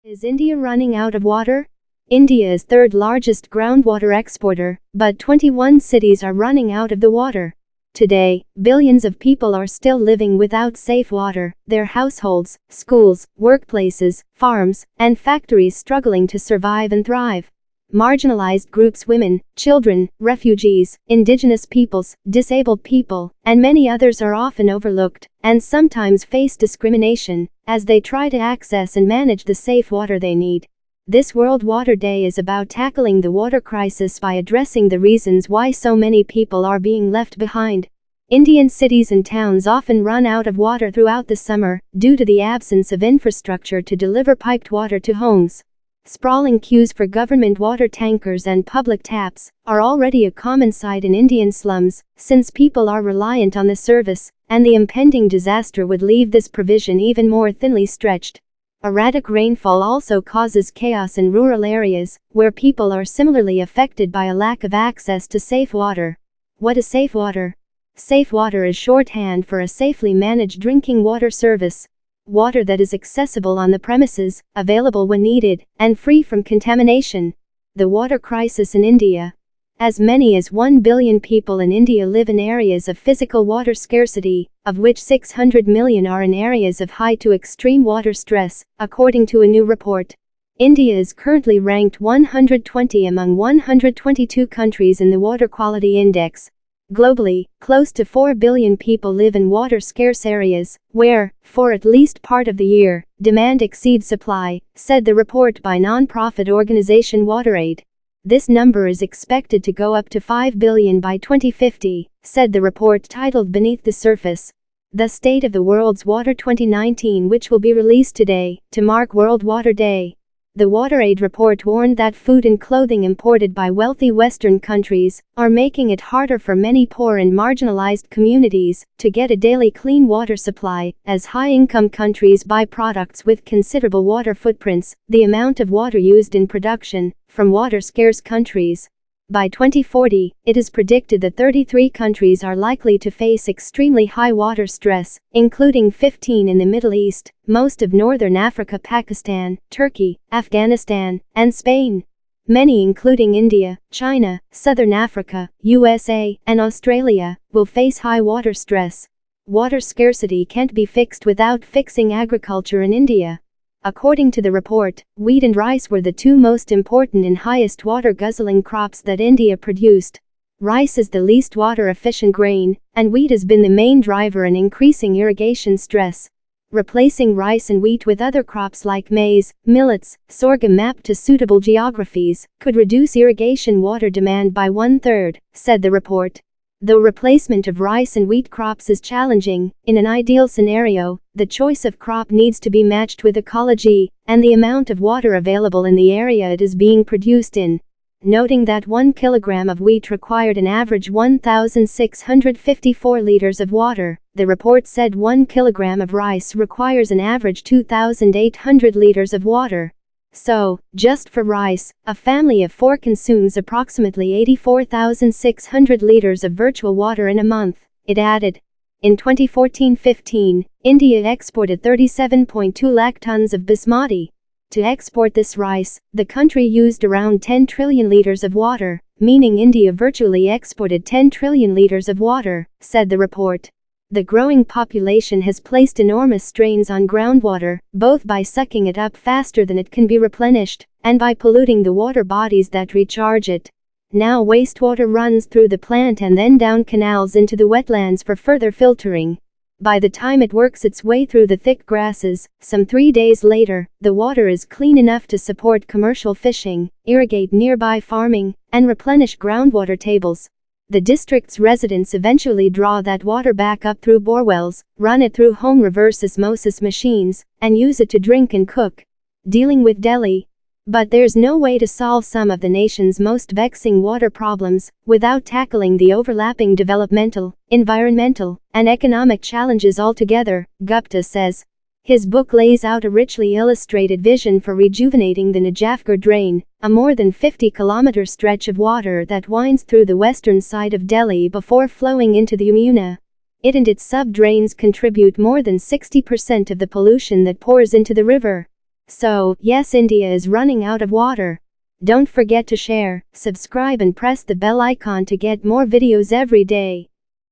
Is India running out of water? India is third largest groundwater exporter, but 21 cities are running out of the water. Today, billions of people are still living without safe water, their households, schools, workplaces, farms, and factories struggling to survive and thrive. Marginalized groups, women, children, refugees, indigenous peoples, disabled people, and many others are often overlooked, and sometimes face discrimination, as they try to access and manage the safe water they need. This World Water Day is about tackling the water crisis by addressing the reasons why so many people are being left behind. Indian cities and towns often run out of water throughout the summer, due to the absence of infrastructure to deliver piped water to homes. Sprawling queues for government water tankers and public taps are already a common sight in Indian slums, since people are reliant on the service, and the impending disaster would leave this provision even more thinly stretched. Erratic rainfall also causes chaos in rural areas, where people are similarly affected by a lack of access to safe water. What is safe water? Safe water is shorthand for a safely managed drinking water service. Water that is accessible on the premises, available when needed, and free from contamination. The water crisis in India. As many as 1 billion people in India live in areas of physical water scarcity, of which 600 million are in areas of high to extreme water stress, according to a new report. India is currently ranked 120 among 122 countries in the Water Quality Index. Globally, close to 4 billion people live in water-scarce areas, where, for at least part of the year, demand exceeds supply, said the report by non-profit organization WaterAid. This number is expected to go up to 5 billion by 2050, said the report titled Beneath the Surface. The State of the World's Water 2019, which will be released today, to mark World Water Day. The WaterAid report warned that food and clothing imported by wealthy Western countries are making it harder for many poor and marginalized communities to get a daily clean water supply, as high-income countries buy products with considerable water footprints, the amount of water used in production, from water-scarce countries. By 2040, it is predicted that 33 countries are likely to face extremely high water stress, including 15 in the Middle East, most of Northern Africa, Pakistan, Turkey, Afghanistan, and Spain. Many, including India, China, Southern Africa, USA, and Australia, will face high water stress. Water scarcity can't be fixed without fixing agriculture in India. According to the report, wheat and rice were the two most important and highest water-guzzling crops that India produced. Rice is the least water-efficient grain, and wheat has been the main driver in increasing irrigation stress. Replacing rice and wheat with other crops like maize, millets, sorghum mapped to suitable geographies could reduce irrigation water demand by 1/3, said the report. Though replacement of rice and wheat crops is challenging, in an ideal scenario, the choice of crop needs to be matched with ecology and the amount of water available in the area it is being produced in. Noting that 1 kilogram of wheat required an average 1,654 liters of water, the report said 1 kilogram of rice requires an average 2,800 liters of water. So, just for rice, a family of 4 consumes approximately 84,600 liters of virtual water in a month, it added. In 2014-15, India exported 37.2 lakh tons of basmati. To export this rice, the country used around 10 trillion liters of water, meaning India virtually exported 10 trillion liters of water, said the report. The growing population has placed enormous strains on groundwater, both by sucking it up faster than it can be replenished, and by polluting the water bodies that recharge it. Now wastewater runs through the plant and then down canals into the wetlands for further filtering. By the time it works its way through the thick grasses, some 3 days later, the water is clean enough to support commercial fishing, irrigate nearby farming, and replenish groundwater tables. The district's residents eventually draw that water back up through borewells, run it through home reverse osmosis machines, and use it to drink and cook. Dealing with Delhi. But there's no way to solve some of the nation's most vexing water problems without tackling the overlapping developmental, environmental, and economic challenges altogether, Gupta says. His book lays out a richly illustrated vision for rejuvenating the Najafgarh drain, a more than 50-kilometer stretch of water that winds through the western side of Delhi before flowing into the Yamuna. It and its sub-drains contribute more than 60% of the pollution that pours into the river. So, yes, India is running out of water. Don't forget to share, subscribe and press the bell icon to get more videos every day.